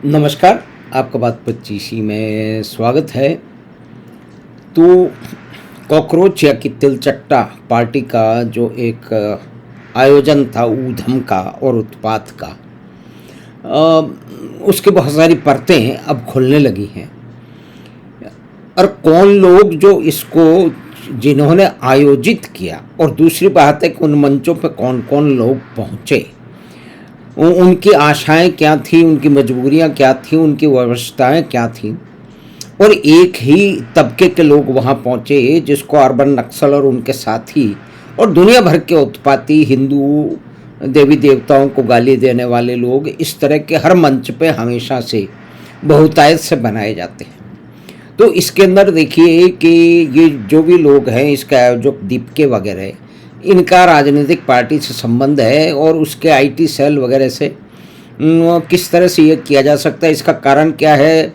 नमस्कार, आपका बात 25 में स्वागत है। तो कॉकरोच या कि तिलचट्टा पार्टी का जो एक आयोजन था ऊधम का और उत्पात का, उसके बहुत सारी परतें अब खुलने लगी हैं। और कौन लोग जो इसको जिन्होंने आयोजित किया, और दूसरी बात है कि उन मंचों पे कौन कौन लोग पहुँचे, उनकी आशाएं क्या थी, उनकी मजबूरियां क्या थी, उनकी व्यवस्थाएं क्या थी। और एक ही तबके के लोग वहां पहुंचे जिसको अर्बन नक्सल और उनके साथी और दुनिया भर के उत्पाती हिंदू देवी देवताओं को गाली देने वाले लोग इस तरह के हर मंच पे हमेशा से बहुतायत से बनाए जाते हैं। तो इसके अंदर देखिए कि ये जो भी लोग हैं, इसका आयोजक दीपके वगैरह, इनका राजनीतिक पार्टी से संबंध है और उसके आईटी सेल वगैरह से किस तरह से ये किया जा सकता है, इसका कारण क्या है,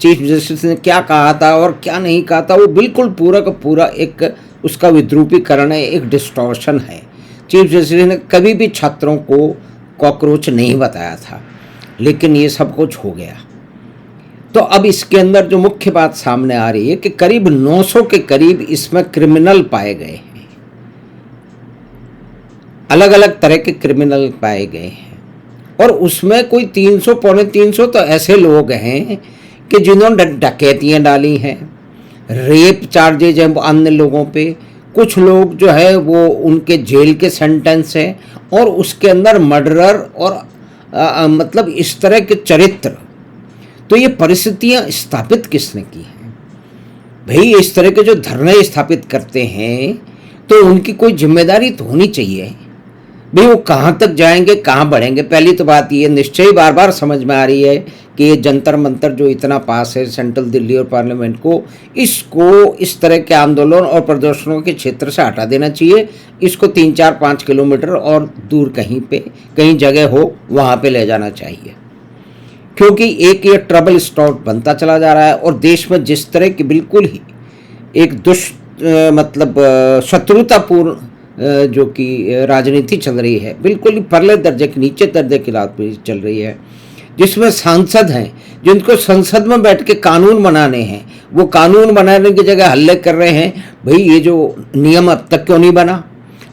चीफ जस्टिस ने क्या कहा था और क्या नहीं कहा था, वो बिल्कुल पूरा का पूरा एक उसका विद्रूपीकरण है, एक डिस्टॉर्शन है। चीफ जस्टिस ने कभी भी छात्रों को कॉकरोच नहीं बताया था, लेकिन ये सब कुछ हो गया। तो अब इसके अंदर जो मुख्य बात सामने आ रही है कि करीब 900 के करीब इसमें क्रिमिनल पाए गए हैं, अलग अलग तरह के क्रिमिनल पाए गए हैं। और उसमें कोई 300 पौने 300 तो ऐसे लोग हैं कि जिन्होंने डकैतियाँ डाली हैं, रेप चार्जेज हैं अन्य लोगों पे, कुछ लोग जो है वो उनके जेल के सेंटेंस हैं, और उसके अंदर मर्डरर और मतलब इस तरह के चरित्र। तो ये परिस्थितियाँ स्थापित किसने की हैं भाई? इस तरह के जो धरने स्थापित करते हैं तो उनकी कोई जिम्मेदारी तो होनी चाहिए भाई। वो कहाँ तक जाएंगे, कहाँ बढ़ेंगे? पहली तो बात ये निश्चय बार बार समझ में आ रही है कि ये जंतर मंतर जो इतना पास है सेंट्रल दिल्ली और पार्लियामेंट को, इसको इस तरह के आंदोलन और प्रदर्शनों के क्षेत्र से हटा देना चाहिए। इसको 3-4-5 किलोमीटर और दूर कहीं जगह हो वहाँ पे ले जाना चाहिए, क्योंकि एक ये ट्रबल स्पॉट बनता चला जा रहा है। और देश में जिस तरह की बिल्कुल ही एक मतलब शत्रुतापूर्ण जो कि राजनीति चल रही है, बिल्कुल ही परले दर्जे के नीचे दर्जे की राजनीति चल रही है, जिसमें सांसद हैं जिनको संसद में बैठ के कानून बनाने हैं, वो कानून बनाने की जगह हल्ले कर रहे हैं। भाई ये जो नियम अब तक क्यों नहीं बना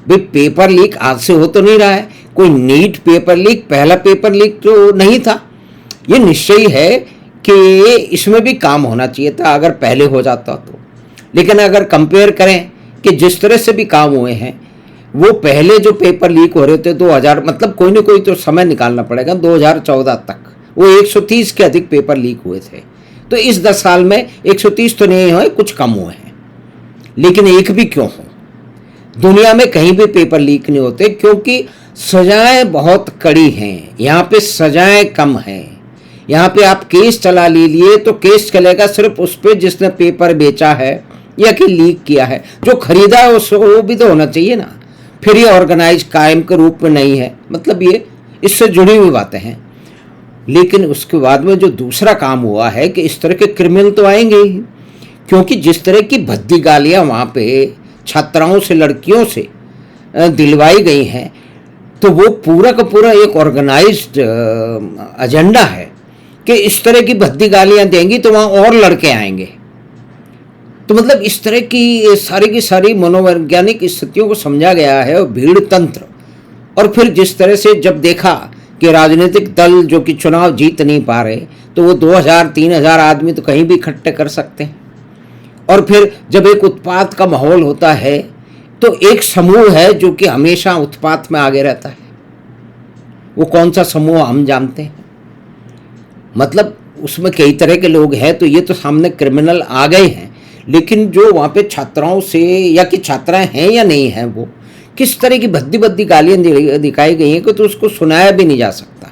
भाई? पेपर लीक आज से हो तो नहीं रहा है, कोई नीट पेपर लीक पहला पेपर लीक तो नहीं था। ये निश्चय है कि इसमें भी काम होना चाहिए था अगर पहले हो जाता तो। लेकिन अगर कंपेयर करें कि जिस तरह से भी काम हुए हैं, वो पहले जो पेपर लीक हो रहे थे 2000, मतलब कोई ना कोई तो समय निकालना पड़ेगा, 2014 तक वो 130 के अधिक पेपर लीक हुए थे। तो इस 10 साल में 130 तो नहीं हुए, कुछ कम हुए हैं, लेकिन एक भी क्यों हो? दुनिया में कहीं भी पेपर लीक नहीं होते, क्योंकि सजाएं बहुत कड़ी हैं, यहाँ पे सजाएं कम हैं। यहाँ पे आप केस चला लीजिए तो केस चलेगा सिर्फ उस पर जिसने पेपर बेचा है या कि लीक किया है। जो खरीदा है वो भी तो होना चाहिए ना। फिर ये ऑर्गेनाइज कायम के रूप में नहीं है, मतलब ये इससे जुड़ी हुई बातें हैं। लेकिन उसके बाद में जो दूसरा काम हुआ है कि इस तरह के क्रिमिनल तो आएंगे ही, क्योंकि जिस तरह की भद्दी गालियाँ वहाँ पे छात्राओं से, लड़कियों से दिलवाई गई हैं, तो वो पूरा का पूरा एक ऑर्गेनाइज्ड एजेंडा है कि इस तरह की भद्दी गालियाँ देंगी तो वहाँ और लड़के आएंगे। तो मतलब इस तरह की सारी मनोवैज्ञानिक स्थितियों को समझा गया है, और भीड़ तंत्र। और फिर जिस तरह से जब देखा कि राजनीतिक दल जो कि चुनाव जीत नहीं पा रहे, तो वो 2000-3000 आदमी तो कहीं भी इकट्ठे कर सकते हैं। और फिर जब एक उत्पात का माहौल होता है तो एक समूह है जो कि हमेशा उत्पात में आगे रहता है। वो कौन सा समूह हम जानते हैं, मतलब उसमें कई तरह के लोग हैं। तो ये तो सामने क्रिमिनल आ गए हैं, लेकिन जो वहाँ पे छात्राओं से या कि छात्राएं हैं या नहीं हैं, वो किस तरह की भद्दी गालियाँ दिखाई गई हैं कि तो उसको सुनाया भी नहीं जा सकता।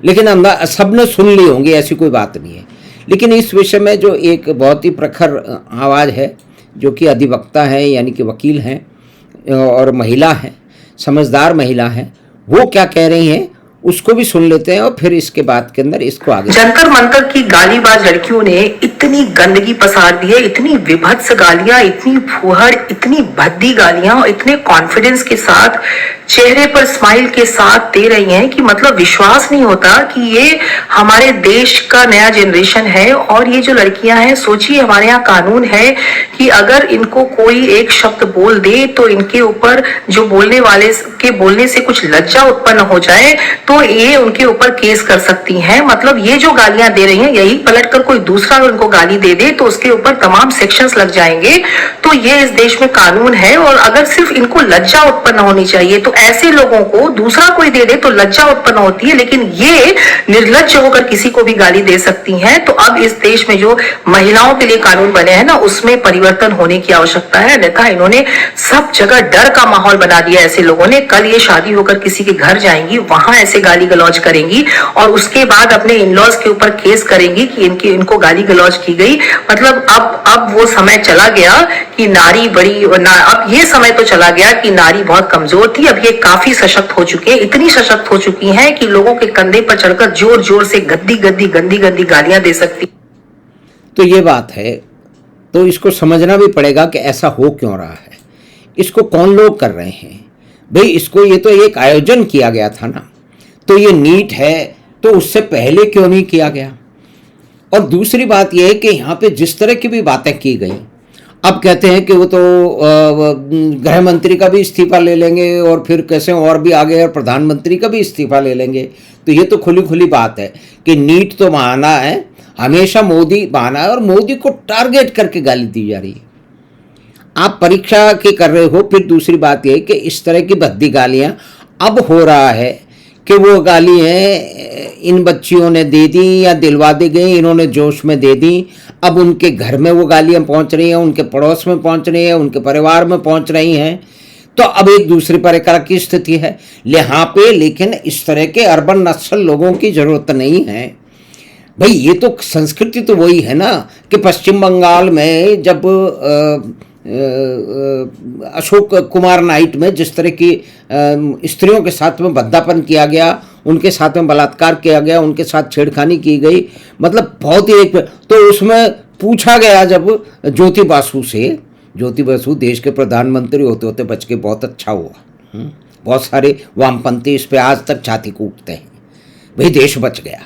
लेकिन हम सब ने सुन ली होंगी, ऐसी कोई बात नहीं है। लेकिन इस विषय में जो एक बहुत ही प्रखर आवाज़ है, जो कि अधिवक्ता है यानी कि वकील हैं और महिला हैं, समझदार महिला हैं, वो क्या कह रही हैं उसको भी सुन लेते हैं और फिर इसके बाद के अंदर इसको आगे। जंतर मंतर की गालीबाज लड़कियों ने इतनी गंदगी पसार दी है, इतनी विभत्स गालियां, इतनी फूहड़, इतनी भद्दी गालियां और इतने कॉन्फिडेंस के साथ, चेहरे पर स्माइल के साथ दे रही हैं कि मतलब विश्वास नहीं होता कि ये हमारे देश का नया जनरेशन है। और ये जो लड़कियां हैं, सोचिए हमारे यहाँ कानून है कि अगर इनको कोई एक शब्द बोल दे तो इनके ऊपर जो बोलने वाले के बोलने से कुछ लज्जा उत्पन्न हो जाए तो ये उनके ऊपर केस कर सकती हैं। मतलब ये जो गालियां दे रही हैं, यही पलटकर कोई दूसरा उनको गाली दे दे तो उसके ऊपर तमाम सेक्शंस लग जाएंगे। तो ये इस देश में कानून है और अगर सिर्फ इनको लज्जा उत्पन्न होनी चाहिए तो ऐसे लोगों को दूसरा कोई दे दे तो लज्जा उत्पन्न होती है, लेकिन ये निर्लज्ज होकर किसी को भी गाली दे सकती हैं। तो अब इस देश में जो महिलाओं के लिए कानून बने हैं ना, उसमें परिवर्तन होने की आवश्यकता है। अन्यथा इन्होंने सब जगह डर का माहौल बना दिया ऐसे लोगों ने। कल ये शादी होकर किसी के घर जाएंगी, वहां ऐसे गाली गलौज करेंगी और उसके बाद अपने इन-लॉज के ऊपर केस करेंगी कि इनको गाली गलौज की गई। मतलब अब वो समय चला गया कि नारी बड़ी अब ये समय तो चला गया कि नारी बहुत कमजोर थी। अब ये काफी सशक्त हो चुकी है, इतनी सशक्त हो चुकी हैं कि लोगों के कंधे पर चढ़कर जोर जोर से गंदी गंदी गालियां दे सकती। तो ये बात है, तो इसको समझना भी पड़ेगा कि ऐसा हो क्यों रहा है, इसको कौन लोग कर रहे हैं। भाई इसको, ये तो एक आयोजन किया गया था ना, तो ये नीट है तो उससे पहले क्यों नहीं किया गया। और दूसरी बात यह है कि यहाँ पे जिस तरह की भी बातें की गई, अब कहते हैं कि वो तो गृह मंत्री का भी इस्तीफा ले लेंगे और फिर कैसे और भी आगे और प्रधानमंत्री का भी इस्तीफा ले लेंगे। तो ये तो खुली खुली बात है कि नीट तो बहाना है, हमेशा मोदी बहाना है और मोदी को टारगेट करके गाली दी जा रही है। आप परीक्षा की कर रहे हो, फिर दूसरी बात यह है कि इस तरह की भद्दी गालियाँ अब हो रहा है कि वो गाली हैं इन बच्चियों ने दे दी या दिलवा दी गई, इन्होंने जोश में दे दी। अब उनके घर में वो गालियाँ पहुंच रही हैं, उनके पड़ोस में पहुंच रही हैं, उनके परिवार में पहुंच रही हैं। तो अब एक दूसरी प्रकार की स्थिति है यहाँ पे। लेकिन इस तरह के अर्बन नक्सल लोगों की ज़रूरत नहीं है। भाई ये तो संस्कृति तो वही है ना कि पश्चिम बंगाल में जब अशोक कुमार नाइट में जिस तरह की स्त्रियों के साथ में बद्दापन किया गया, उनके साथ में बलात्कार किया गया, उनके साथ छेड़खानी की गई, मतलब बहुत ही एक। तो उसमें पूछा गया जब ज्योति बासु से, ज्योति बासु देश के प्रधानमंत्री होते होते बच के बहुत अच्छा हुआ। बहुत सारे वामपंथी इस पर आज तक छाती कूटते हैं, भाई देश बच गया।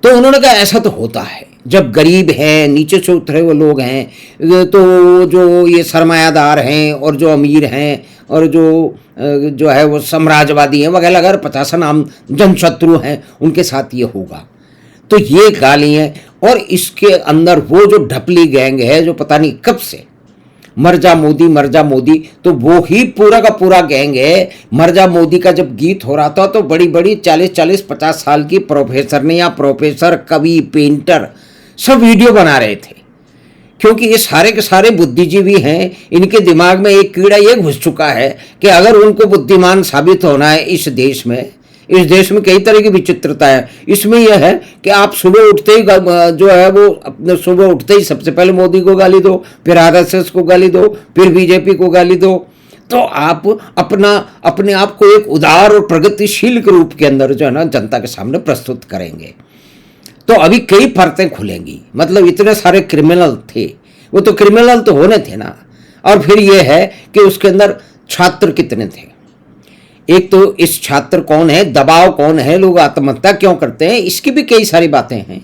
तो उन्होंने कहा ऐसा तो होता है जब गरीब हैं, नीचे से उतरे हुए लोग हैं, तो जो ये सरमायादार हैं और जो अमीर हैं और जो है वो साम्राज्यवादी हैं वगैरह वगैरह 50 नाम जनशत्रु हैं, उनके साथ ये होगा। तो ये गालियाँ, और इसके अंदर वो जो ढपली गैंग है जो पता नहीं कब से मर जा मोदी, तो वो ही पूरा का पूरा गैंग है। मर जा मोदी का जब गीत हो रहा था तो बड़ी बड़ी 40-40, 50 साल की प्रोफेसर ने या प्रोफेसर, कवि, पेंटर सब वीडियो बना रहे थे, क्योंकि ये सारे के सारे बुद्धिजीवी हैं। इनके दिमाग में एक कीड़ा ये घुस चुका है कि अगर उनको बुद्धिमान साबित होना है इस देश में कई तरह की विचित्रता है। इसमें यह है कि आप सुबह उठते ही जो है वो अपने सुबह उठते ही सबसे पहले मोदी को गाली दो, फिर आरएसएस को गाली दो, फिर बीजेपी को गाली दो। तो आप अपने आप को एक उदार और प्रगतिशील के रूप के अंदर जो है ना जनता के सामने प्रस्तुत करेंगे। तो अभी कई परतें खुलेंगी। मतलब इतने सारे क्रिमिनल थे, वो तो क्रिमिनल तो होने थे ना। और फिर ये है कि उसके अंदर छात्र कितने थे। एक तो इस छात्र कौन है, दबाव कौन है, लोग आत्महत्या क्यों करते हैं, इसकी भी कई सारी बातें हैं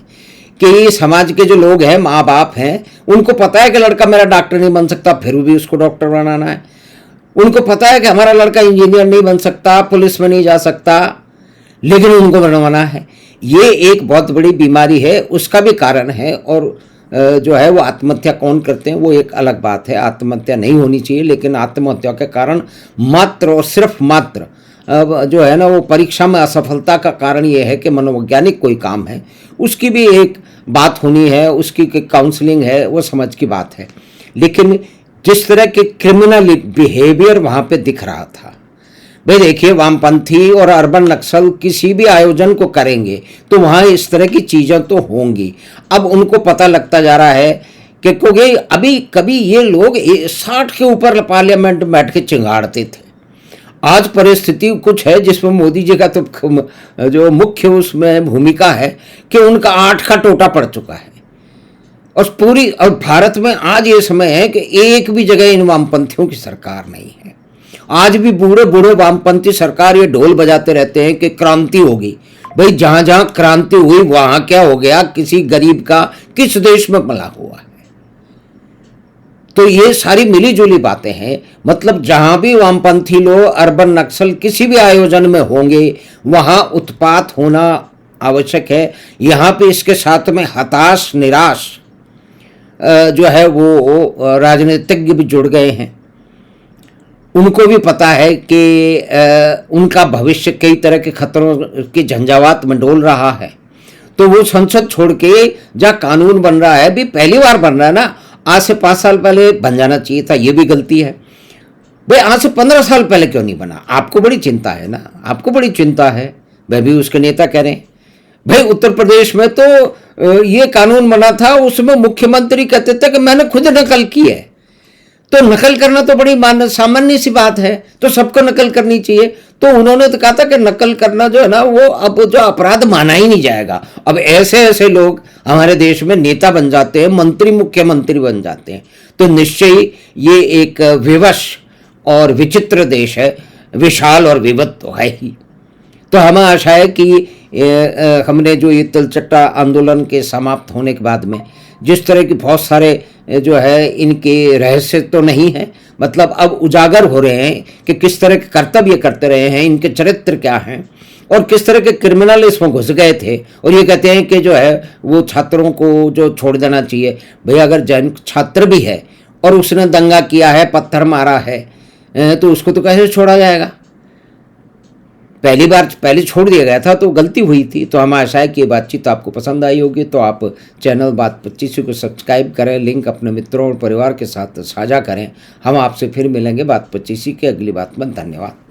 कि समाज के जो लोग हैं, माँ बाप हैं, उनको पता है कि लड़का मेरा डॉक्टर नहीं बन सकता, फिर भी उसको डॉक्टर बनाना है। उनको पता है कि हमारा लड़का इंजीनियर नहीं बन सकता, पुलिस में नहीं जा सकता, लेकिन उनको बनवाना है। ये एक बहुत बड़ी बीमारी है, उसका भी कारण है। और जो है वो आत्महत्या कौन करते हैं वो एक अलग बात है। आत्महत्या नहीं होनी चाहिए, लेकिन आत्महत्या के कारण मात्र और सिर्फ मात्र जो है ना वो परीक्षा में असफलता का कारण ये है कि मनोवैज्ञानिक कोई काम है, उसकी भी एक बात होनी है, उसकी काउंसलिंग है, वो समझ की बात है। लेकिन जिस तरह के क्रिमिनल बिहेवियर वहाँ पे दिख रहा था, भाई देखिए वामपंथी और अर्बन नक्सल किसी भी आयोजन को करेंगे तो वहाँ इस तरह की चीज़ें तो होंगी। अब उनको पता लगता जा रहा है कि क्योंकि अभी कभी ये लोग 60 के ऊपर पार्लियामेंट में बैठ के चिंगाड़ते थे। आज परिस्थिति कुछ है जिसमें मोदी जी का तो जो मुख्य उसमें भूमिका है कि उनका 8 का टोटा पड़ चुका है। और भारत में आज ये समय है कि एक भी जगह इन वामपंथियों की सरकार नहीं है। आज भी बूढ़े बूढ़े वामपंथी सरकार ये ढोल बजाते रहते हैं कि क्रांति होगी। भाई जहां जहां क्रांति हुई वहां क्या हो गया? किसी गरीब का किस देश में भला हुआ है? तो ये सारी मिली जुली बातें हैं। मतलब जहां भी वामपंथी लोग, अर्बन नक्सल किसी भी आयोजन में होंगे वहां उत्पात होना आवश्यक है। यहाँ पे इसके साथ में हताश निराश जो है वो राजनीतिज्ञ भी जुड़ गए हैं। उनको भी पता है कि उनका भविष्य कई तरह के खतरों के झंझावात में डोल रहा है। तो वो संसद छोड़ के जहाँ कानून बन रहा है, भी पहली बार बन रहा है ना, आज से 5 साल पहले बन जाना चाहिए था। ये भी गलती है भाई। आज से 15 साल पहले क्यों नहीं बना? आपको बड़ी चिंता है ना, आपको बड़ी चिंता है। वह भी उसके नेता कह रहे हैं भाई उत्तर प्रदेश में तो ये कानून बना था, उसमें मुख्यमंत्री कहते थे कि मैंने खुद नकल की है। तो नकल करना तो बड़ी सामान्य सी बात है, तो सबको नकल करनी चाहिए। तो उन्होंने तो कहा था कि नकल करना जो है ना वो अब जो अपराध माना ही नहीं जाएगा। अब ऐसे ऐसे लोग हमारे देश में नेता बन जाते हैं, मंत्री मुख्यमंत्री बन जाते हैं। तो निश्चय ही ये एक विवश और विचित्र देश है, विशाल और विविध तो है ही। तो हमें आशा है कि हमने जो ये तिलचट्टा आंदोलन के समाप्त होने के बाद में जिस तरह की बहुत सारे जो है इनके रहस्य तो नहीं है, मतलब अब उजागर हो रहे हैं कि किस तरह के कर्तव्य करते रहे हैं, इनके चरित्र क्या हैं और किस तरह के क्रिमिनल इसमें घुस गए थे। और ये कहते हैं कि जो है वो छात्रों को जो छोड़ देना चाहिए। भैया अगर जैन छात्र भी है और उसने दंगा किया है, पत्थर मारा है, तो उसको तो कैसे छोड़ा जाएगा? पहले छोड़ दिया गया था तो गलती हुई थी। तो हम आशा है कि ये बातचीत आपको पसंद आई होगी। तो आप चैनल बात 25 को सब्सक्राइब करें, लिंक अपने मित्रों और परिवार के साथ साझा करें। हम आपसे फिर मिलेंगे बात 25 की अगली बात में। धन्यवाद।